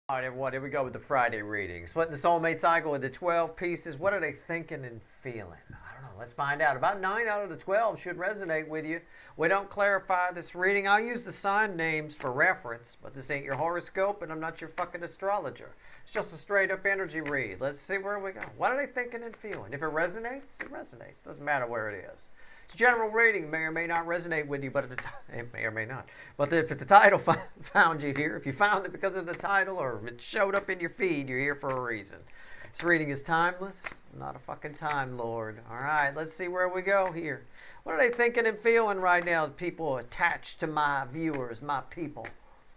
All right, everyone, here we go with the Friday readings. Split the soulmate cycle into 12 pieces. What are they thinking and feeling? I don't know. Let's find out. About 9 out of the 12 should resonate with you. We don't clarify this reading. I'll use the sign names for reference, but this ain't your horoscope, and I'm not your fucking astrologer. It's just a straight-up energy read. Let's see where we go. What are they thinking and feeling? If it resonates, it resonates. Doesn't matter where it is. It's a general reading, may or may not resonate with you, but if it may or may not. But if the title found you here, if you found it because of the title or it showed up in your feed, you're here for a reason. This reading is timeless. I'm not a fucking time lord. All right, let's see where we go here. What are they thinking and feeling right now, the people attached to my viewers, my people?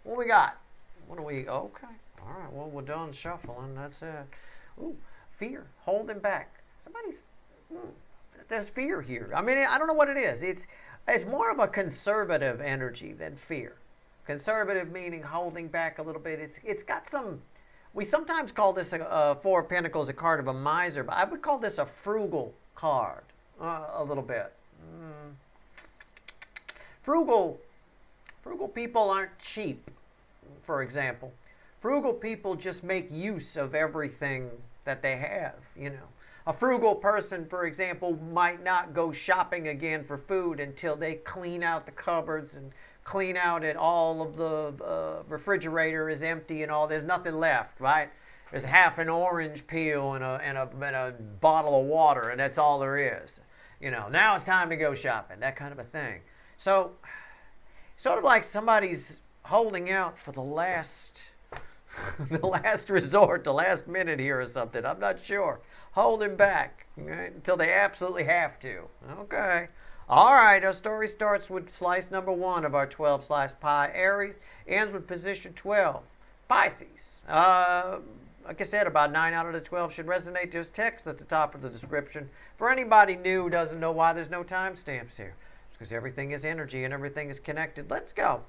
What we got? What do we, okay. All right, well, we're done shuffling. That's it. Ooh, fear, holding back. There's fear here. I mean, I don't know what it is. It's more of a conservative energy than fear. Conservative meaning holding back a little bit. It's got some. We sometimes call this a Four of Pentacles, a card of a miser, but I would call this a frugal card a little bit. Frugal people aren't cheap, for example. Frugal people just make use of everything that they have, you know. A frugal person, for example, might not go shopping again for food until they clean out the cupboards and clean out it. All of the refrigerator is empty and all. There's nothing left, right? There's half an orange peel and a bottle of water, and that's all there is. You know, now it's time to go shopping, that kind of a thing. So, sort of like somebody's holding out for the last the last resort, the last minute here or something. I'm not sure. Holding back, right, until they absolutely have to. Okay. All right, our story starts with slice number 1 of our 12 slice pie. Aries ends with position 12. Pisces. Like I said, about 9 out of the 12 should resonate. There's text at the top of the description. For anybody new who doesn't know why there's no timestamps here. It's because everything is energy and everything is connected. Let's go.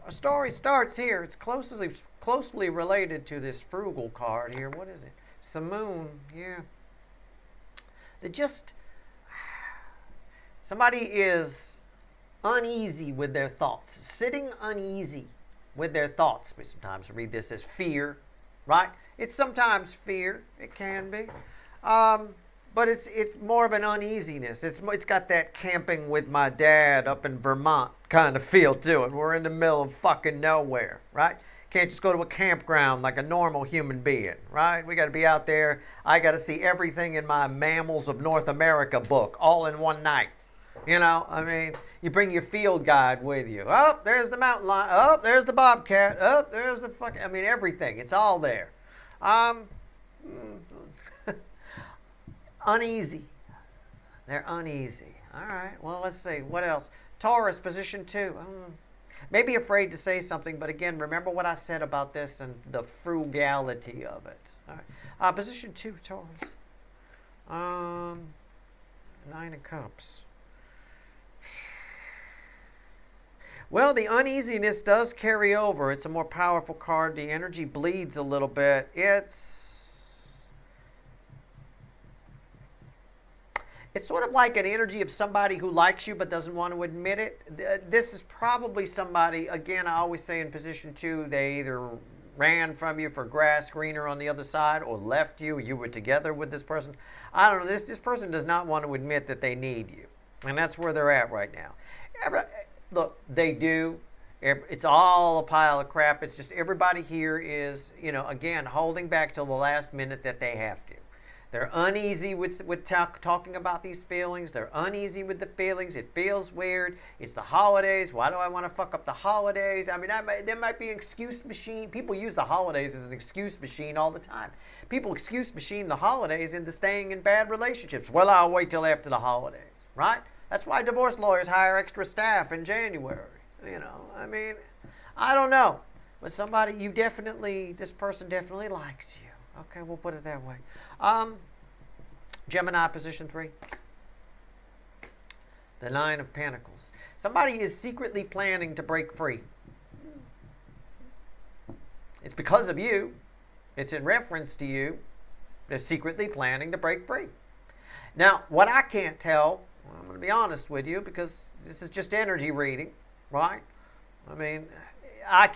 Our story starts here. It's closely related to this frugal card here. What is it? Simoon. Yeah. Somebody is uneasy with their thoughts, sitting uneasy with their thoughts. We sometimes read this as fear, right? It's sometimes fear. It can be. But it's more of an uneasiness. It's got that camping with my dad up in Vermont kind of feel to it. We're in the middle of fucking nowhere, right? Can't just go to a campground like a normal human being, right? We got to be out there. I got to see everything in my Mammals of North America book all in one night. You know, I mean, you bring your field guide with you. Oh, there's the mountain lion. Oh, there's the bobcat. Oh, there's the fucking, I mean, everything. It's all there. Uneasy. They're uneasy. All right, well, let's see. What else? Taurus, position 2. Maybe afraid to say something, but again, remember what I said about this and the frugality of it. All right. Position 2, Taurus. 9 of Cups. Well, the uneasiness does carry over. It's a more powerful card. The energy bleeds a little bit. It's sort of like an energy of somebody who likes you but doesn't want to admit it. This is probably somebody, again, I always say in position 2, they either ran from you for grass greener on the other side or left you. You were together with this person. I don't know. This person does not want to admit that they need you. And that's where they're at right now. Look, they do. It's all a pile of crap. It's just everybody here is, you know, again, holding back till the last minute that they have to. They're uneasy with talking about these feelings. They're uneasy with the feelings. It feels weird. It's the holidays. Why do I want to fuck up the holidays? I mean, there might be an excuse machine. People use the holidays as an excuse machine all the time. People excuse machine the holidays into staying in bad relationships. Well, I'll wait till after the holidays, right? That's why divorce lawyers hire extra staff in January. You know, I mean, I don't know. But this person definitely likes you. Okay, we'll put it that way. Gemini, position 3. The 9 of Pentacles. Somebody is secretly planning to break free. It's because of you. It's in reference to you. They're secretly planning to break free. Now, what I can't tell, I'm going to be honest with you because this is just energy reading, right? I mean, I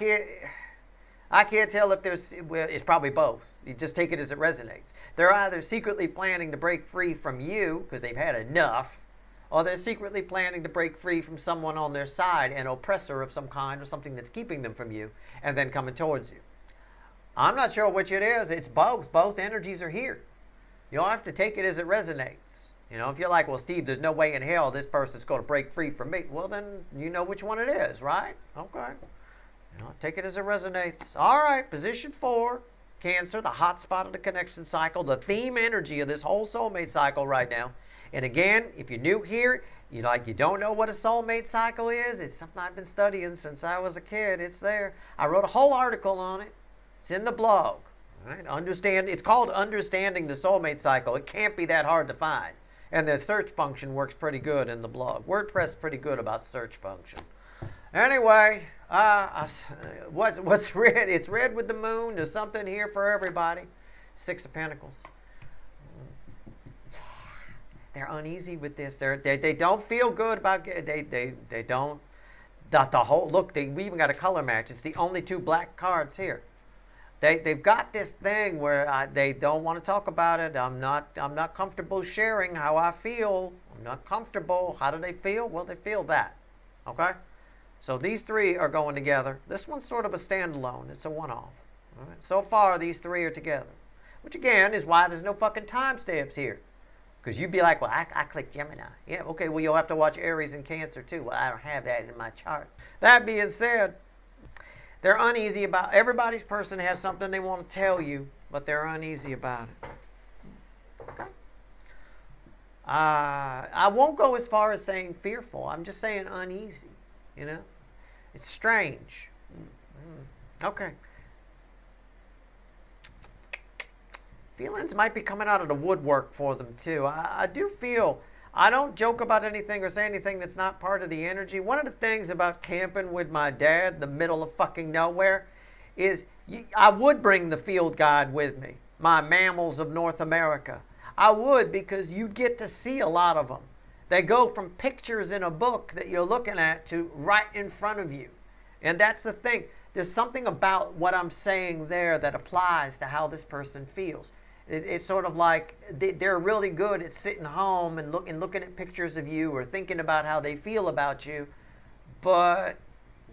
I can't tell if there's, well, it's probably both. You just take it as it resonates. They're either secretly planning to break free from you because they've had enough, or they're secretly planning to break free from someone on their side, an oppressor of some kind or something that's keeping them from you, and then coming towards you. I'm not sure which it is. It's both. Both energies are here. You don't have to take it as it resonates. You know, if you're like, well, Steve, there's no way in hell this person's going to break free from me. Well, then you know which one it is, right? Okay. You know, take it as it resonates. All right, position 4, Cancer, the hot spot of the connection cycle, the theme energy of this whole soulmate cycle right now. And again, if you're new here, you don't know what a soulmate cycle is. It's something I've been studying since I was a kid. It's there. I wrote a whole article on it. It's in the blog. All right? It's called Understanding the Soulmate Cycle. It can't be that hard to find. And the search function works pretty good in the blog. WordPress is pretty good about search function. Anyway, what's red? It's red with the moon. There's something here for everybody. 6 of Pentacles. They're uneasy with this. They don't feel good about they don't. The whole look. We even got a color match. It's the only 2 black cards here. They've got this thing where they don't want to talk about it. I'm not comfortable sharing how I feel. I'm not comfortable. How do they feel? Well, they feel that. Okay? So these 3 are going together. This one's sort of a standalone. It's a one-off. All right? So far, these 3 are together. Which, again, is why there's no fucking timestamps here. Because you'd be like, well, I clicked Gemini. Yeah, okay, well, you'll have to watch Aries and Cancer, too. Well, I don't have that in my chart. That being said, they're uneasy about, everybody's person has something they want to tell you, but they're uneasy about it. Okay. I won't go as far as saying fearful. I'm just saying uneasy, you know. It's strange. Okay. Feelings might be coming out of the woodwork for them, too. I do feel, I don't joke about anything or say anything that's not part of the energy. One of the things about camping with my dad in the middle of fucking nowhere is I would bring the field guide with me, my Mammals of North America. I would, because you'd get to see a lot of them. They go from pictures in a book that you're looking at to right in front of you. And that's the thing. There's something about what I'm saying there that applies to how this person feels. It's sort of like they're really good at sitting home and looking at pictures of you or thinking about how they feel about you, but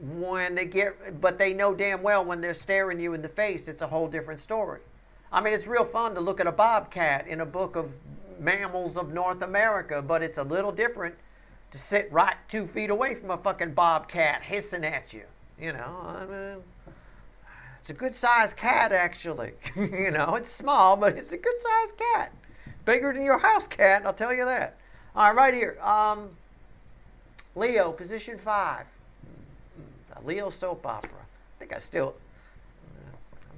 they know damn well when they're staring you in the face, it's a whole different story. I mean, it's real fun to look at a bobcat in a book of Mammals of North America, but it's a little different to sit right 2 feet away from a fucking bobcat hissing at you. You know, I mean, it's a good-sized cat, actually. You know, it's small, but it's a good-sized cat. Bigger than your house cat, I'll tell you that. All right, right here. Leo, position 5. A Leo soap opera. I think I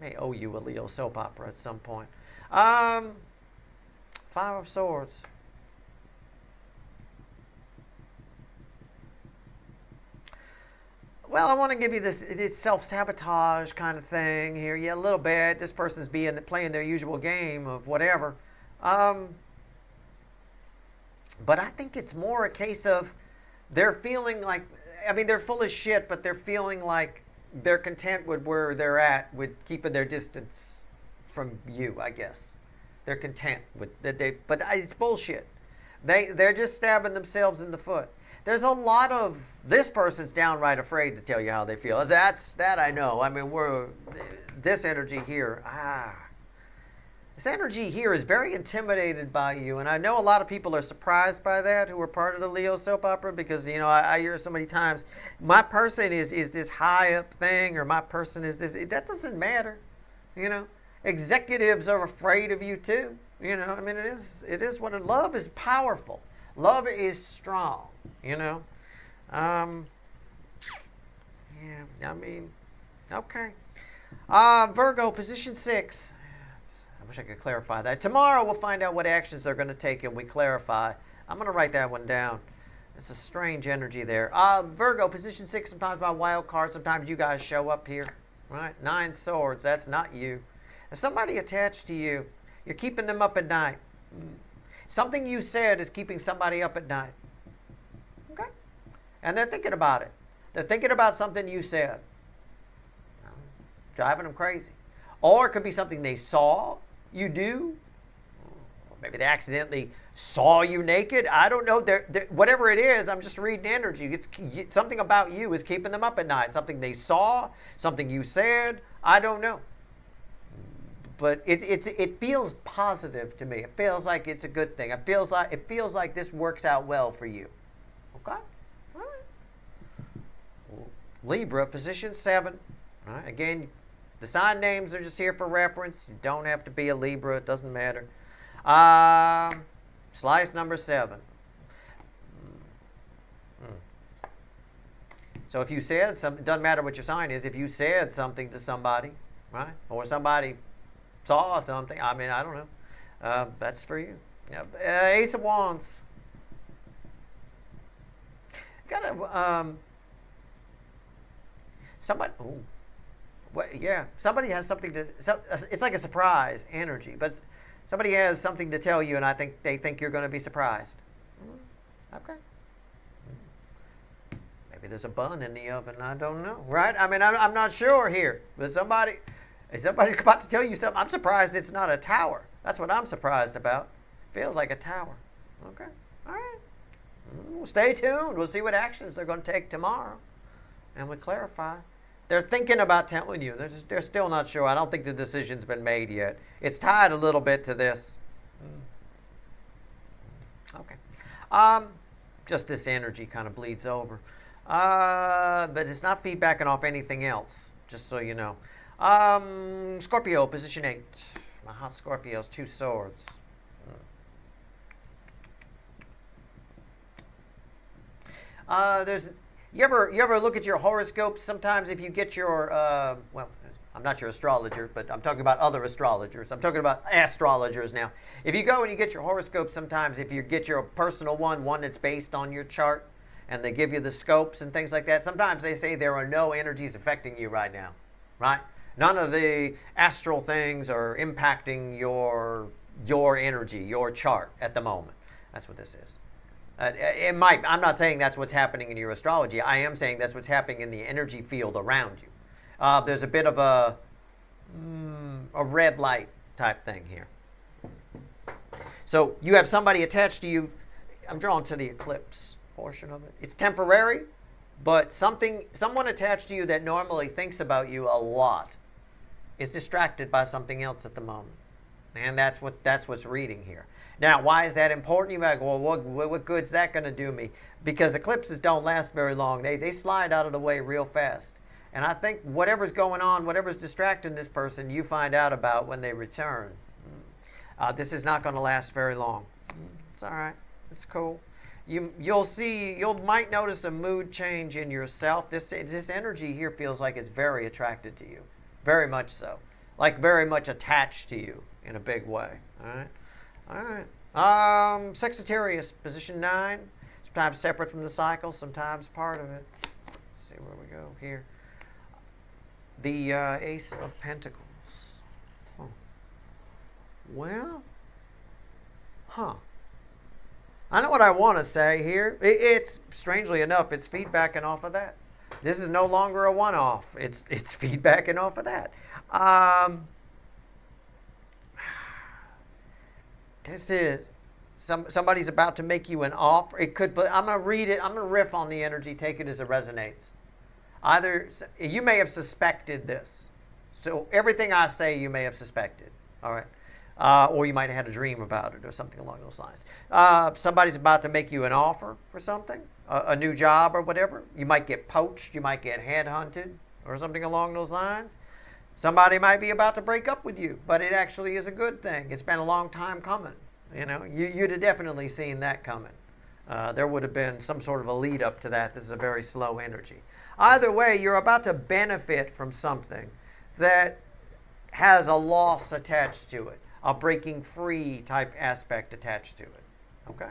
may owe you a Leo soap opera at some point. 5 of Swords. Well, I want to give you this self-sabotage kind of thing here. Yeah, a little bit. This person's playing their usual game of whatever. But I think it's more a case of they're feeling like, I mean, they're full of shit, but they're feeling like they're content with where they're at, with keeping their distance from you, I guess. They're content with that. But it's bullshit. They're just stabbing themselves in the foot. There's a lot of, this person's downright afraid to tell you how they feel. That I know. I mean, this energy here, this energy here is very intimidated by you. And I know a lot of people are surprised by that who are part of the Leo soap opera, because, you know, I hear so many times, my person is this high up thing, or my person is this. That doesn't matter, you know. Executives are afraid of you too. You know, I mean, it is what love is powerful. Love is strong, you know. Yeah, I mean, okay. Virgo, position 6. I wish I could clarify that. Tomorrow we'll find out what actions they're going to take and we clarify. I'm going to write that one down. It's a strange energy there. Virgo, position 6, sometimes my wild card. Sometimes you guys show up here, right? 9 swords, that's not you. There's somebody attached to you. You're keeping them up at night. Something you said is keeping somebody up at night. Okay? And they're thinking about it. They're thinking about something you said. driving them crazy. Or it could be something they saw you do. Maybe they accidentally saw you naked. I don't know. Whatever it is, I'm just reading energy. It's something about you is keeping them up at night. Something they saw, something you said. I don't know. But it feels positive to me. It feels like it's a good thing. It feels like this works out well for you. Okay? All right. Libra, position 7. All right. Again, the sign names are just here for reference. You don't have to be a Libra. It doesn't matter. Slice number 7. So if you said something, it doesn't matter what your sign is. If you said something to somebody, right, or somebody saw something, I mean, I don't know. That's for you. Yeah. Ace of Wands. Got a somebody. Oh, well, yeah. Somebody has something to. It's like a surprise energy, but somebody has something to tell you, and I think they think you're going to be surprised. Okay. Maybe there's a bun in the oven. I don't know. Right? I mean, I'm not sure here, but somebody's about to tell you something. I'm surprised it's not a tower. That's what I'm surprised about. Feels like a tower. Okay. All right. Stay tuned. We'll see what actions they're going to take tomorrow, and we'll clarify. They're thinking about telling you. They're still not sure. I don't think the decision's been made yet. It's tied a little bit to this. Okay. Just this energy kind of bleeds over. But it's not feedbacking off anything else, just so you know. Scorpio, position 8. My hot Scorpio's 2 swords. You ever look at your horoscope? Sometimes if you get your, well, I'm not your astrologer, but I'm talking about other astrologers. I'm talking about astrologers now. If you go and you get your horoscope sometimes, if you get your personal one that's based on your chart, and they give you the scopes and things like that, sometimes they say there are no energies affecting you right now, right? None of the astral things are impacting your energy, your chart at the moment. That's what this is. It might. I'm not saying that's what's happening in your astrology. I am saying that's what's happening in the energy field around you. There's a bit of a red light type thing here. So you have somebody attached to you. I'm drawn to the eclipse portion of it. It's temporary, but someone attached to you that normally thinks about you a lot is distracted by something else at the moment. And that's what's reading here. Now, why is that important? You might go, well, what good's that going to do me? Because eclipses don't last very long. They slide out of the way real fast. And I think whatever's going on, whatever's distracting this person, you find out about when they return. This is not going to last very long. It's all right. It's cool. You might notice a mood change in yourself. This energy here feels like it's very attracted to you. Very much so. Like very much attached to you in a big way. All right. Sagittarius, position 9. Sometimes separate from the cycle, sometimes part of it. Let's see where we go here. The Ace of Pentacles. Well, I know what I want to say here. It's strangely enough, it's feedbacking off of that. This is no longer a one-off. It's feedbacking off of that. This is somebody's about to make you an offer. It could, but I'm going to read it. I'm going to riff on the energy. Take it as it resonates. Either you may have suspected this. So everything I say, you may have suspected. All right. Or you might have had a dream about it or something along those lines. Somebody's about to make you an offer for something, a new job or whatever. You might get poached. You might get headhunted or something along those lines. Somebody might be about to break up with you, but it actually is a good thing. It's been a long time coming. You know, you'd have definitely seen that coming. There would have been some sort of a lead up to that. This is a very slow energy. Either way, you're about to benefit from something that has a loss attached to it, a breaking free type aspect attached to it. Okay?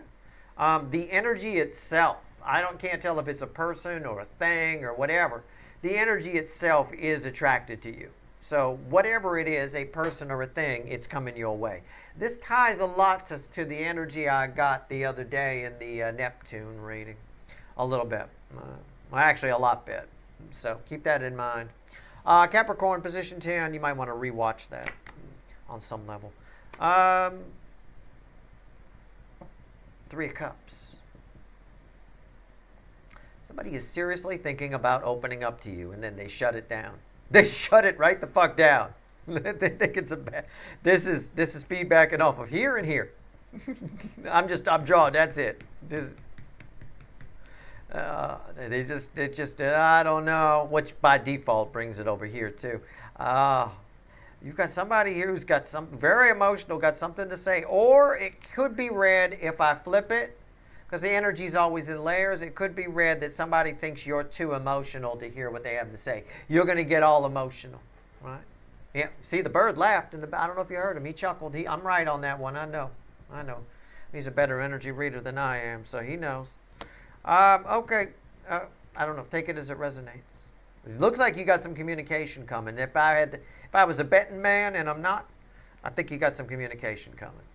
The energy itself, can't tell if it's a person or a thing or whatever. The energy itself is attracted to you. So whatever it is, a person or a thing, it's coming your way. This ties a lot to the energy I got the other day in the Neptune reading. A little bit. Well, actually a lot bit. So keep that in mind. Capricorn, position 10, you might want to rewatch that on some level. Three of Cups. Somebody is seriously thinking about opening up to you, and then they shut it down. They shut it right the fuck down. They think it's a bad. This is feedbacking off of here and here. I'm drawing. That's it. They just I don't know, which by default brings it over here too. You've got somebody here who's got some very emotional, got something to say, or it could be read if I flip it, because the energy is always in layers. It could be read that somebody thinks you're too emotional to hear what they have to say. You're going to get all emotional, right? Yeah. See, the bird laughed, and I don't know if you heard him. He chuckled. I'm right on that one. I know. He's a better energy reader than I am, so he knows. Okay. I don't know. Take it as it resonates. It looks like you got some communication coming. If I was a betting man, and I'm not, I think you got some communication coming.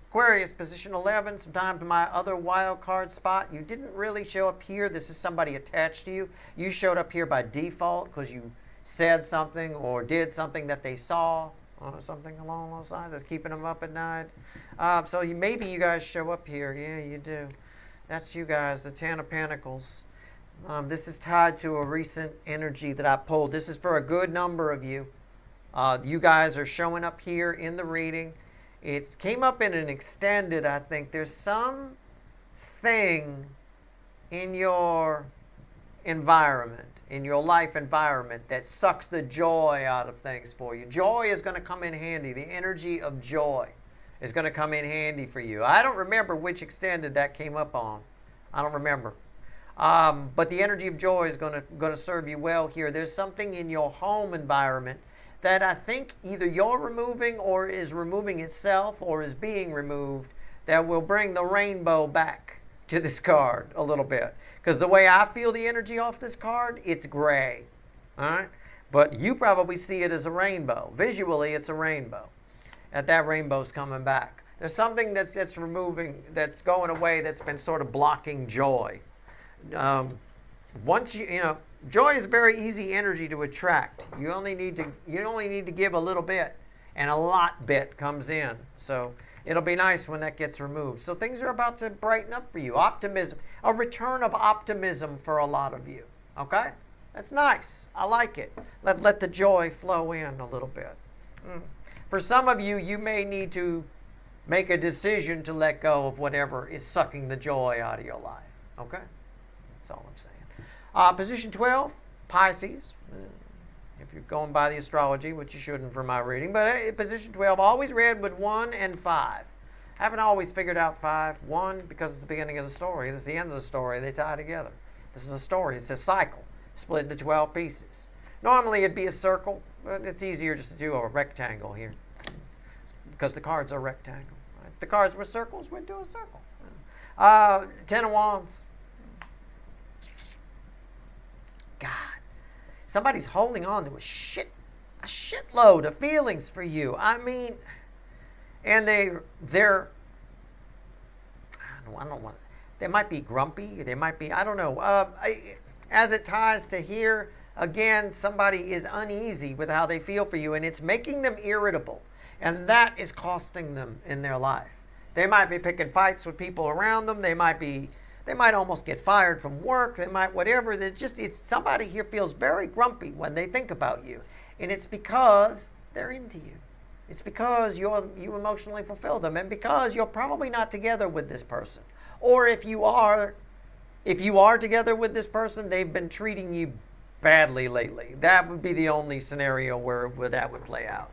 Aquarius, position 11, sometimes my other wild card spot. You didn't really show up here. This is somebody attached to you. You showed up here by default because you said something or did something that they saw, or something along those lines that's keeping them up at night. So maybe you guys show up here. Yeah, you do. That's you guys, the Ten of Pentacles. This is tied to a recent energy that I pulled. This is for a good number of you. You guys are showing up here in the reading. It came up in an extended, I think. There's some thing in your environment, in your life environment, that sucks the joy out of things for you. Joy is going to come in handy. The energy of joy is going to come in handy for you. I don't remember which extended that came up on. I don't remember. But the energy of joy is going to serve you well here. There's something in your home environment that I think either you're removing or is removing itself or is being removed that will bring the rainbow back to this card a little bit. Because the way I feel the energy off this card, it's gray. All right? But you probably see it as a rainbow. Visually, it's a rainbow. And that rainbow's coming back. There's something that's removing, that's going away, that's been sort of blocking joy. Once joy is very easy energy to attract. You only need to give a little bit, and a lot bit comes in. So it'll be nice when that gets removed. So things are about to brighten up for you. Optimism, a return of optimism for a lot of you. Okay, that's nice. I like it. Let the joy flow in a little bit. For some of you, you may need to make a decision to let go of whatever is sucking the joy out of your life. Okay, that's all I'm saying. Position 12, Pisces. If you're going by the astrology, which you shouldn't for my reading, but position 12, always read with 1 and 5. I haven't always figured out 5. 1, because it's the beginning of the story. It's the end of the story. They tie together. This is a story. It's a cycle, split into 12 pieces. Normally it'd be a circle, but it's easier just to do a rectangle here because the cards are rectangle. Right? If the cards were circles, we'd do a circle. 10 of Wands. God, somebody's holding on to a shitload of feelings for you. I mean, and they're I don't want. They might be grumpy. They might be. I don't know. As it ties to here, again, somebody is uneasy with how they feel for you, and it's making them irritable, and that is costing them in their life. They might be picking fights with people around them. They might almost get fired from work. They might whatever. It's somebody here feels very grumpy when they think about you. And it's because they're into you. It's because you emotionally fulfill them, and because you're probably not together with this person. Or if you are together with this person, they've been treating you badly lately. That would be the only scenario where that would play out.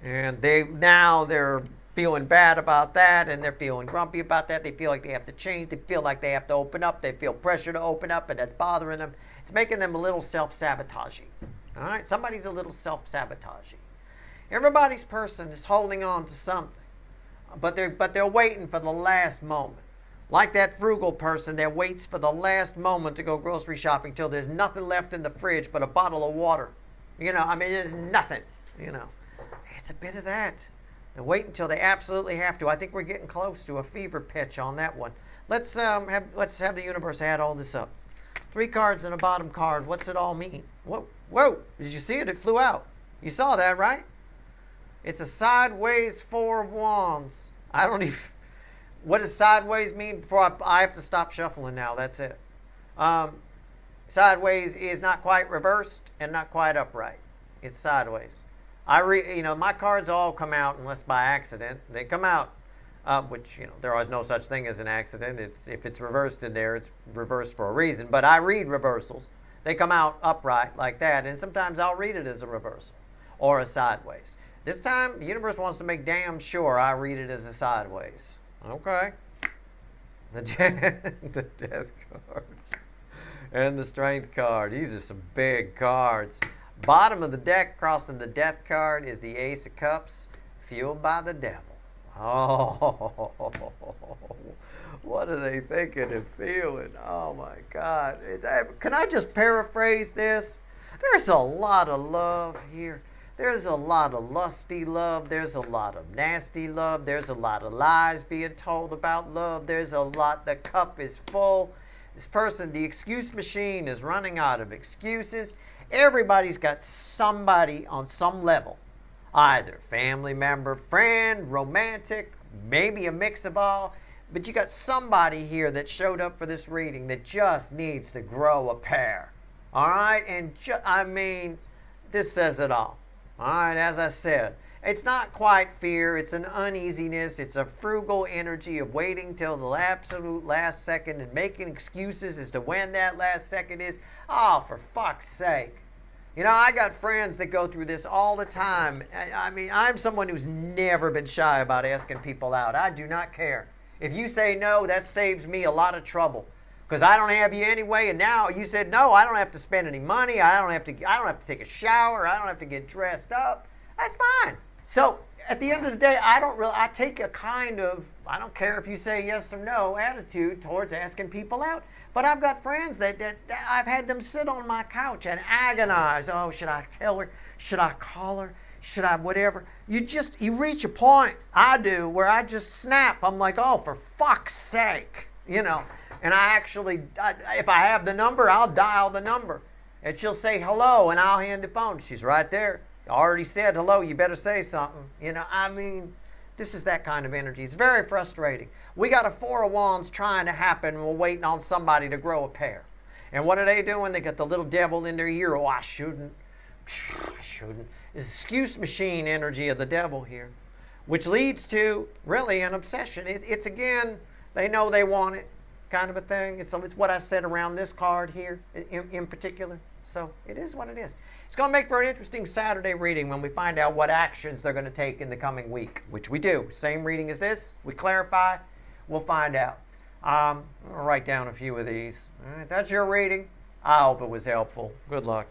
And they're feeling bad about that, and they're feeling grumpy about that. They feel like they have to change. They feel like they have to open up. They feel pressure to open up, and that's bothering them. It's making them a little self-sabotaging. All right? Somebody's a little self-sabotaging. Everybody's person is holding on to something, but they're waiting for the last moment. Like that frugal person that waits for the last moment to go grocery shopping till there's nothing left in the fridge but a bottle of water. There's nothing. It's a bit of that. They wait until they absolutely have to. I think we're getting close to a fever pitch on that one. Let's have the universe add all this up. 3 cards and a bottom card. What's it all mean? Whoa, whoa, did you see it? It flew out. You saw that, right? It's a sideways 4 of Wands. I don't even... What does sideways mean? Before I have to stop shuffling now. That's it. Sideways is not quite reversed and not quite upright. It's sideways. My cards all come out unless by accident. They come out, which, there is no such thing as an accident. If it's reversed in there, it's reversed for a reason. But I read reversals. They come out upright like that, and sometimes I'll read it as a reversal or a sideways. This time, the universe wants to make damn sure I read it as a sideways. Okay. The death card and the strength card. These are some big cards. Bottom of the deck, crossing the death card, is the Ace of Cups, fueled by the devil. Oh, what are they thinking and feeling? Oh, my God. Can I just paraphrase this? There's a lot of love here. There's a lot of lusty love. There's a lot of nasty love. There's a lot of lies being told about love. There's a lot. The cup is full. This person, the excuse machine, is running out of excuses. Everybody's got somebody on some level. Either family member, friend, romantic, maybe a mix of all. But you got somebody here that showed up for this reading that just needs to grow a pair. All right? And this says it all. All right, as I said, it's not quite fear. It's an uneasiness. It's a frugal energy of waiting till the absolute last second and making excuses as to when that last second is. Oh, for fuck's sake. I got friends that go through this all the time. I'm someone who's never been shy about asking people out. I do not care. If you say no, that saves me a lot of trouble. Because I don't have you anyway, and now you said no, I don't have to spend any money, I don't have to take a shower, I don't have to get dressed up. That's fine. So at the end of the day, I take a kind of, I don't care if you say yes or no attitude towards asking people out. But I've got friends that I've had them sit on my couch and agonize. Oh, should I tell her? Should I call her? Should I whatever? You reach a point, I do, where I just snap. I'm like, oh, for fuck's sake, And if I have the number, I'll dial the number. And she'll say hello, and I'll hand the phone. She's right there. I already said hello, you better say something. This is that kind of energy. It's very frustrating. We got a 4 of Wands trying to happen, and we're waiting on somebody to grow a pair. And what are they doing? They got the little devil in their ear. Oh, I shouldn't. It's excuse machine energy of the devil here, which leads to really an obsession. It's again, they know they want it. Kind of a thing. It's what I said around this card here in particular. So it is what it is. It's going to make for an interesting Saturday reading when we find out what actions they're going to take in the coming week, which we do. Same reading as this. We clarify. We'll find out. I'm going to write down a few of these. All right, that's your reading. I hope it was helpful. Good luck.